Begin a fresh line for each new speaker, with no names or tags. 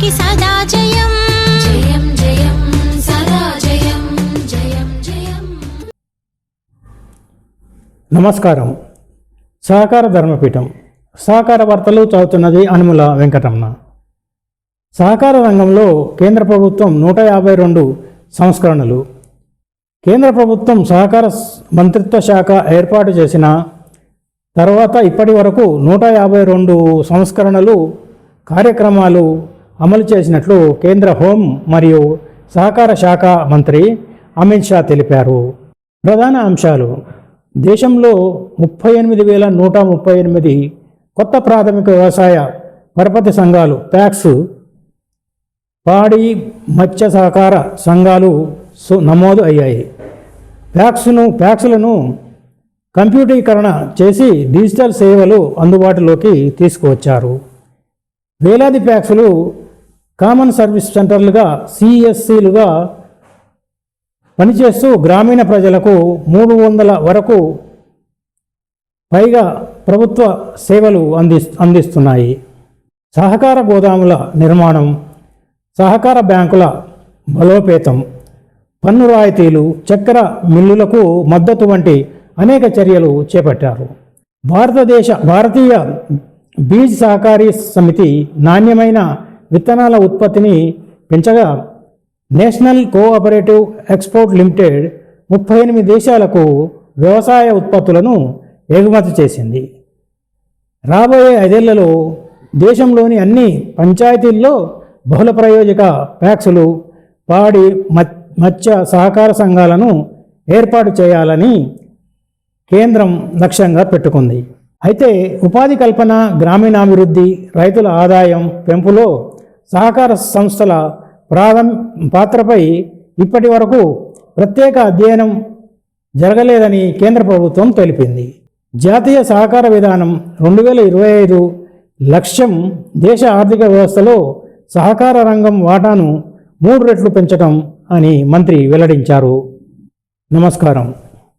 కి సదా జయం జయం జయం సదా జయం జయం జయం.
నమస్కారం. సహకార ధర్మపీఠం సహకార వార్తలు చదువుతున్నది అనుముల వెంకటరమణ. సహకార రంగంలో కేంద్ర ప్రభుత్వం 152 సంస్కరణలు. కేంద్ర ప్రభుత్వం సహకార మంత్రిత్వ శాఖ ఏర్పాటు చేసిన తర్వాత ఇప్పటి వరకు 152 సంస్కరణలు కార్యక్రమాలు అమలు చేసినట్లు కేంద్ర హోం మరియు సహకార శాఖ మంత్రి అమిత్ షా తెలిపారు. ప్రధాన అంశాలు: దేశంలో 38,138 కొత్త ప్రాథమిక వ్యవసాయ పరపతి సంఘాలు ప్యాక్స్, పాడి మత్స్య సహకార సంఘాలు నమోదు అయ్యాయి. ప్యాక్స్లను కంప్యూటీకరణ చేసి డిజిటల్ సేవలు అందుబాటులోకి తీసుకువచ్చారు. వేలాది ప్యాక్స్లు కామన్ సర్వీస్ సెంటర్లుగా CSCలుగా పనిచేస్తూ గ్రామీణ ప్రజలకు 300 వరకు పైగా ప్రభుత్వ సేవలు అందిస్తున్నాయి. సహకార గోదాముల నిర్మాణం, సహకార బ్యాంకుల బలోపేతం, పన్ను రాయితీలు, చక్కెర మిల్లులకు మద్దతు వంటి అనేక చర్యలు చేపట్టారు. భారతీయ బీజ్ సహకారీ సమితి నాణ్యమైన విత్తనాల ఉత్పత్తిని పెంచగా నేషనల్ కోఆపరేటివ్ ఎక్స్పోర్ట్ లిమిటెడ్ 38 దేశాలకు వ్యవసాయ ఉత్పత్తులను ఎగుమతి చేసింది. రాబోయే 5 ఏళ్లలో దేశంలోని అన్ని పంచాయతీల్లో బహుళ ప్రయోజక ప్యాక్స్లు, పాడి మత్స్య సహకార సంఘాలను ఏర్పాటు చేయాలని కేంద్రం లక్ష్యంగా పెట్టుకుంది. అయితే ఉపాధి కల్పన, గ్రామీణాభివృద్ధి, రైతుల ఆదాయం పెంపులో సహకార సంస్థల పాత్రపై ఇప్పటి వరకు ప్రత్యేక అధ్యయనం జరగలేదని కేంద్ర ప్రభుత్వం తెలిపింది. జాతీయ సహకార విధానం 2025 లక్ష్యం దేశ ఆర్థిక వ్యవస్థలో సహకార రంగం వాటాను 3 రెట్లు పెంచడం అని మంత్రి వెల్లడించారు. నమస్కారం.